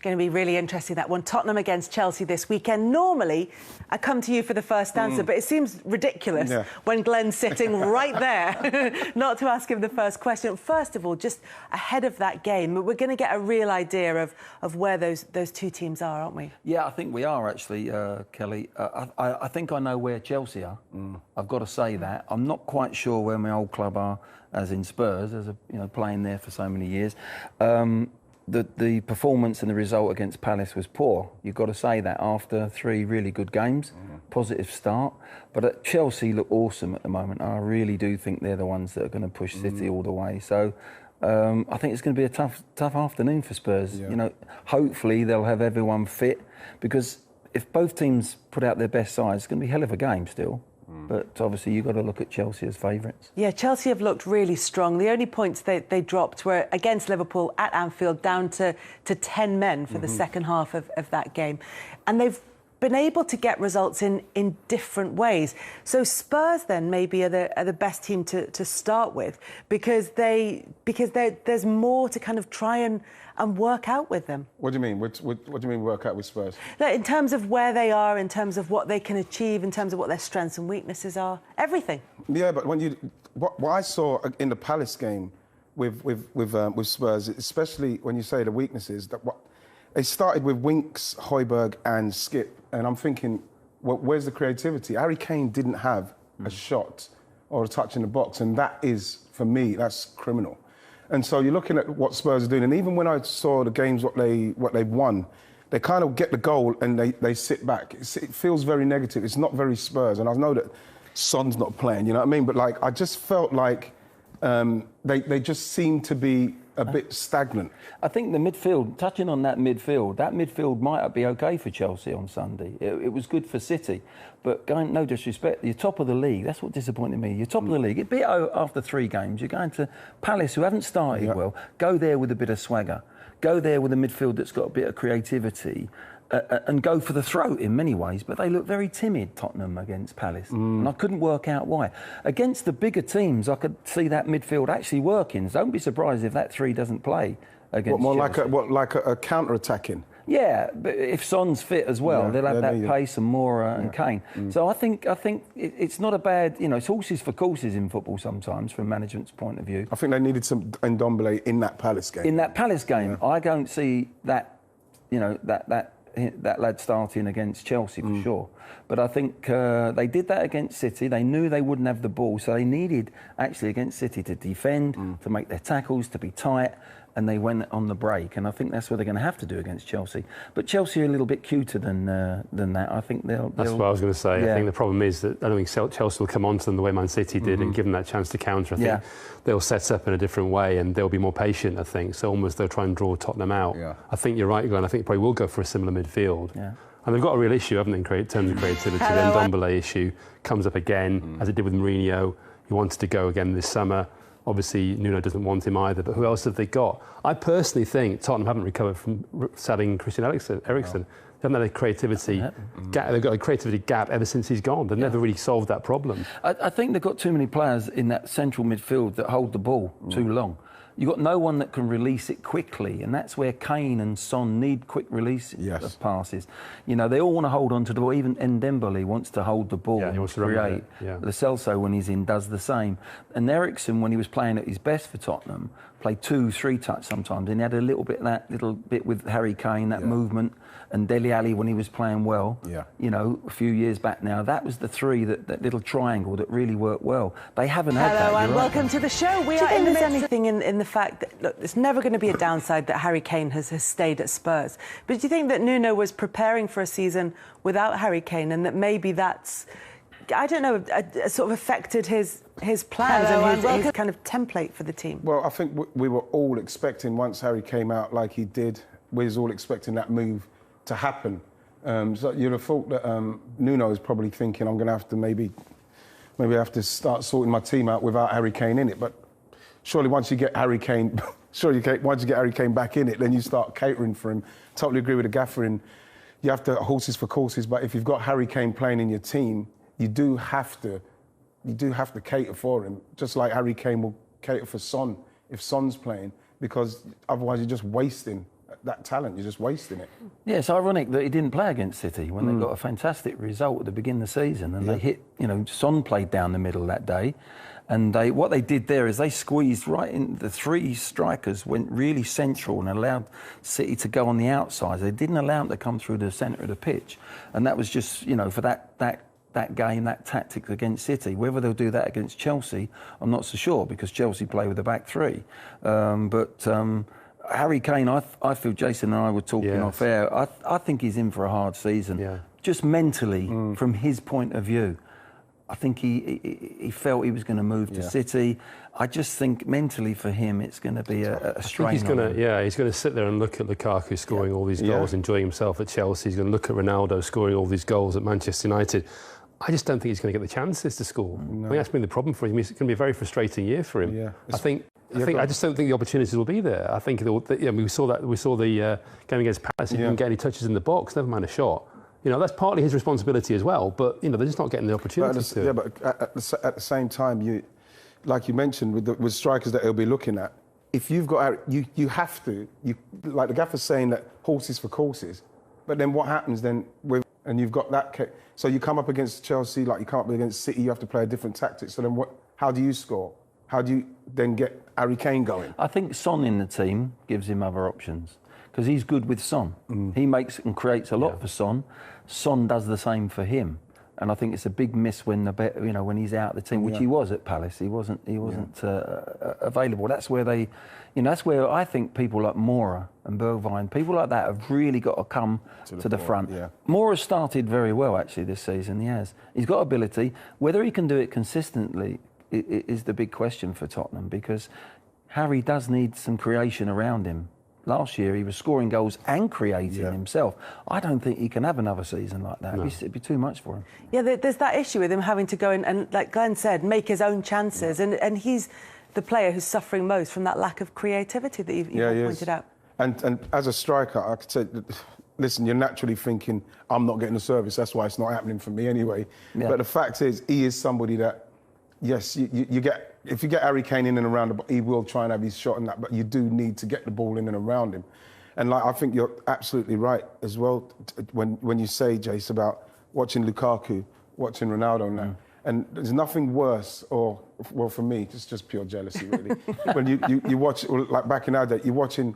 Going to be really interesting, that one. Tottenham against Chelsea this weekend. Normally, I come to you for the first answer, but it seems ridiculous when Glenn's sitting right there not to ask him the first question. First of all, just ahead of that game, we're going to get a real idea of where those two teams are, aren't we? Yeah, I think we are, actually, Kelly. I think I know where Chelsea are. I've got to say that. I'm not quite sure where my old club are, as in Spurs, playing there for so many years. The performance and the result against Palace was poor. You've got to say that after 3 really good games, positive start. But Chelsea look awesome at the moment. I really do think they're the ones that are going to push City all the way. So I think it's going to be a tough afternoon for Spurs. Yeah. Hopefully they'll have everyone fit, because if both teams put out their best sides, it's going to be a hell of a game still. But obviously you've got to look at Chelsea as favourites. Yeah, Chelsea have looked really strong. The only points they dropped were against Liverpool at Anfield, down to 10 men for the second half of that game. And they've been able to get results in different ways. So Spurs then maybe are the best team to start with, because there's more to kind of try and work out with them. What do you mean? What do you mean work out with Spurs? In terms of where they are, in terms of what they can achieve, in terms of what their strengths and weaknesses are, everything. Yeah, but what I saw in the Palace game with Spurs, especially when you say the weaknesses, they started with Winks, Højbjerg and Skip, and I'm thinking, well, where's the creativity? Harry Kane didn't have a shot or a touch in the box, and that is, for me, that's criminal. And so you're looking at what Spurs are doing, and even when I saw the games, what they've won, they kind of get the goal and they sit back. It feels very negative. It's not very Spurs, and I know that Son's not playing, you know what I mean? But I just felt like they just seem to be a bit stagnant. I think the midfield, touching on that midfield might be okay for Chelsea on Sunday. It was good for City, but no disrespect, you're top of the league. That's what disappointed me. You're top of the league. It beat after 3 games. You're going to Palace, who haven't started well. Go there with a bit of swagger. Go there with a midfield that's got a bit of creativity. And go for the throat in many ways, but they look very timid, Tottenham, against Palace. And I couldn't work out why. Against the bigger teams, I could see that midfield actually working. So don't be surprised if that 3 doesn't play against Chelsea. Like a counter-attacking? Yeah, but if Son's fit as well, they'll have that pace and Moura and Kane. So I think it's not a bad, it's horses for courses in football sometimes, from management's point of view. I think they needed some Ndombele in that Palace game. In that Palace game, I don't see that, that lad starting against Chelsea for sure. But I think they did that against City. They knew they wouldn't have the ball, so they needed actually against City to defend, to make their tackles, to be tight, and they went on the break. And I think that's what they're going to have to do against Chelsea. But Chelsea are a little bit cuter than that. I think they'll... That's what I was going to say. Yeah. I think the problem is that I don't think Chelsea will come onto them the way Man City did and give them that chance to counter. I think they'll set up in a different way and they'll be more patient, I think. So almost they'll try and draw Tottenham out. Yeah. I think you're right, Glenn. I think they probably will go for a similar midfield. Yeah. And they've got a real issue, haven't they, in terms of creativity. The Ndombele issue comes up again, as it did with Mourinho. He wanted to go again this summer. Obviously, Nuno doesn't want him either, but who else have they got? I personally think Tottenham haven't recovered from selling Christian Eriksen. They haven't had a creativity gap. They've got a creativity gap ever since he's gone. They've never really solved that problem. I think they've got too many players in that central midfield that hold the ball too long. You've got no one that can release it quickly, and that's where Kane and Son need quick releases of passes. They all want to hold on to the ball. Even Ndombele wants to hold the ball and create. Lo Celso, when he's in, does the same. And Eriksen, when he was playing at his best for Tottenham, played 2-3 touch sometimes, and he had a little bit with Harry Kane, that movement, and Dele Alli when he was playing well. A few years back now, that was the 3, that little triangle that really worked well. They haven't had that. Hello and welcome to the show. We are in anything in the fact that, look, there's never going to be a downside that Harry Kane has stayed at Spurs. But do you think that Nuno was preparing for a season without Harry Kane, and that maybe that's, I don't know, sort of affected his plans and his kind of template for the team? Well, I think we were all expecting, once Harry came out like he did, we was all expecting that move to happen. So you'd have thought that Nuno is probably thinking, I'm going to have to maybe I have to start sorting my team out without Harry Kane in it. But surely once you get Harry Kane, once you get Harry Kane back in it, then you start catering for him. Totally agree with the gaffer in, you have to horses for courses. But if you've got Harry Kane playing in your team, you do have to cater for him, just like Harry Kane will cater for Son if Son's playing, because otherwise you're just wasting that talent. You're just wasting it. Yeah, it's ironic that he didn't play against City when they got a fantastic result at the beginning of the season, and they hit. Son played down the middle that day, and what they did there is they squeezed right in. The three strikers went really central and allowed City to go on the outside. They didn't allow them to come through the centre of the pitch, and that was just for that game, that tactics against City. Whether they'll do that against Chelsea, I'm not so sure, because Chelsea play with the back three. But Harry Kane, I feel Jason and I were talking off air. I think he's in for a hard season. Yeah. Just mentally, from his point of view. I think he felt he was going to move to City. I just think mentally for him it's going to be a strain. He's going to sit there and look at Lukaku scoring all these goals, enjoying himself at Chelsea. He's going to look at Ronaldo scoring all these goals at Manchester United. I just don't think he's going to get the chances to score. No. I think that's been the problem for him. It's going to be a very frustrating year for him. Yeah. I just don't think the opportunities will be there. I think we saw the game against Palace. He didn't get any touches in the box, never mind a shot. That's partly his responsibility as well, but they're just not getting the opportunities to. Yeah, but at the same time, like you mentioned, with strikers that he'll be looking at, if you've got you have to, like the gaffer's saying that horses for courses, but then what happens then and you've got that, so you come up against Chelsea, like you come up against City, you have to play a different tactic. So then how do you score? How do you then get Harry Kane going? I think Son in the team gives him other options, because he's good with Son. He makes and creates a lot for Son. Son does the same for him, and I think it's a big miss when when he's out of the team, which he was at Palace. He wasn't available. That's where that's where I think people like Moura and Bergwijn, people like that, have really got to come to the front. Yeah. Moura started very well actually this season. He's got ability. Whether he can do it consistently is the big question for Tottenham, because Harry does need some creation around him. Last year he was scoring goals and creating himself. I don't think he can have another season like that. No. It'd be too much for him. Yeah, there's that issue with him having to go and like Glenn said, make his own chances, and he's the player who's suffering most from that lack of creativity that you've pointed out. And as a striker, I could say, listen, you're naturally thinking, I'm not getting the service, that's why it's not happening for me anyway. Yeah. But the fact is, he is somebody that, yes, you get. If you get Harry Kane in and around the ball, he will try and have his shot in that, but you do need to get the ball in and around him. And I think you're absolutely right as well when you say, Jace, about watching Lukaku, watching Ronaldo now. And there's nothing worse, for me, it's just pure jealousy, really. When you watch, like back in our day, you're watching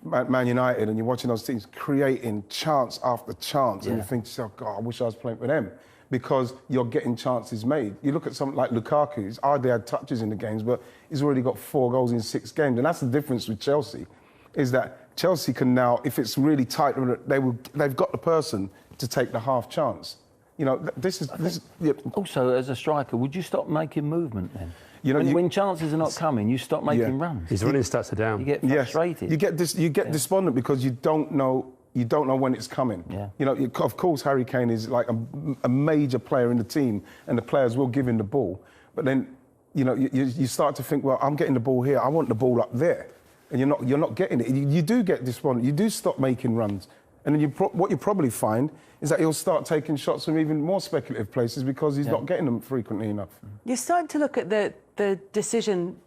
Man United and you're watching those teams creating chance after chance, and you think to yourself, God, I wish I was playing for them. Because you're getting chances made. You look at something like Lukaku, he's hardly had touches in the games, but he's already got 4 goals in 6 games. And that's the difference with Chelsea, is that Chelsea can now, if it's really tight, they've got the person to take the half chance. Also, as a striker, would you stop making movement then? When chances are not coming, you stop making runs. His running stats are down. You get frustrated. You get despondent because you don't know when it's coming. Yeah. Of course, Harry Kane is like a major player in the team, and the players will give him the ball. But then, you start to think, well, I'm getting the ball here. I want the ball up there, and you're not getting it. You do get despondent. You do stop making runs, and then what you probably find is that he'll start taking shots from even more speculative places because he's not getting them frequently enough. You're starting to look at the decision,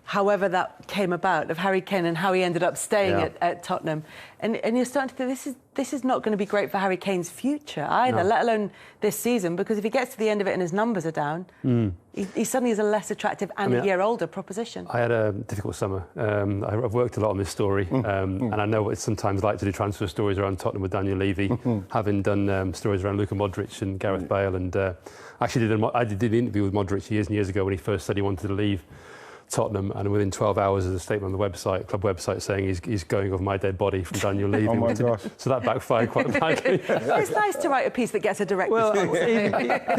however that came about, of Harry Kane and how he ended up staying at Tottenham. And you're starting to think this is not going to be great for Harry Kane's future either, let alone this season, because if he gets to the end of it and his numbers are down, he suddenly is a less attractive and a year older proposition. I had a difficult summer. I've worked a lot on this story, and I know what it's sometimes like to do transfer stories around Tottenham with Daniel Levy, having done stories around Luka Modric and Gareth Bale. And I did an interview with Modric years and years ago when he first said he wanted to leave Tottenham, and within 12 hours there's a statement on the website, club website, saying he's going off my dead body from Daniel Levy. Oh my gosh. So that backfired quite badly. It's nice to write a piece that gets a direct response.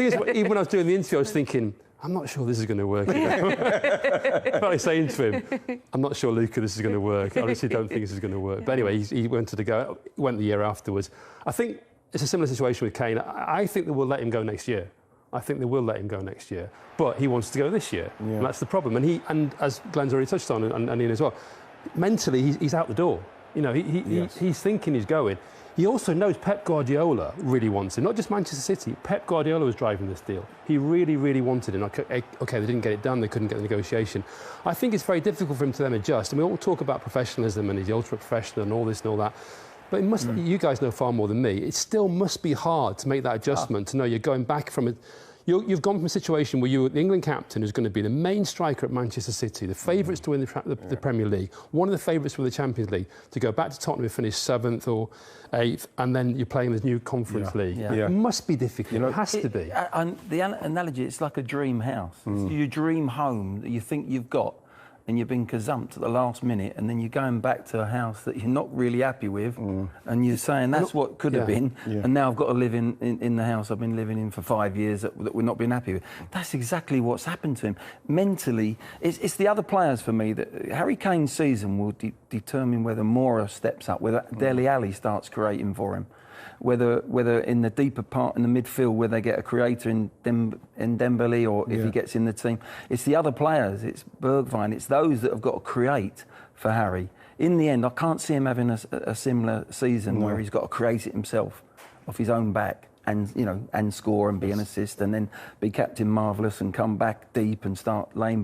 Even when I was doing the interview, I was thinking, I'm not sure this is going to work. I was saying to him, I'm not sure, Luka, this is going to work. I honestly don't think this is going to work. But anyway, he went the year afterwards. I think it's a similar situation with Kane. I think they will let him go next year. But he wants to go this year, and that's the problem. And as Glenn's already touched on, and Ian as well, mentally he's out the door. You know, he's thinking he's going. He also knows Pep Guardiola really wants him, not just Manchester City. Pep Guardiola was driving this deal. He really, really wanted him. Okay, they didn't get it done. They couldn't get the negotiation. I think it's very difficult for him to then adjust. And we all talk about professionalism and he's the ultimate professional and all this and all that. But it must, you guys know far more than me. It still must be hard to make that adjustment, to know you're going back from it. You've gone from a situation where you're the England captain who's going to be the main striker at Manchester City, the favourites to win the Premier League, one of the favourites for the Champions League, to go back to Tottenham and finish 7th or 8th, and then you're playing this new Conference League. It must be difficult. You know, it has to be. The analogy, it's like a dream house. Your dream home that you think you've got, and you've been gazumped at the last minute, and then you're going back to a house that you're not really happy with, and you're saying that's what could have been, and now I've got to live in the house I've been living in for 5 years that we're not being happy with. That's exactly what's happened to him. Mentally, it's the other players for me that Harry Kane's season will determine whether Mora steps up, whether Dele Alli starts creating for him, whether in the deeper part in the midfield where they get a creator in Dembele, or if he gets in the team. It's the other players, it's Bergwijn, it's those that have got to create for Harry. In the end, I can't see him having a similar season where he's got to create it himself off his own back and score and be an assist and then be Captain Marvellous and come back deep and start laying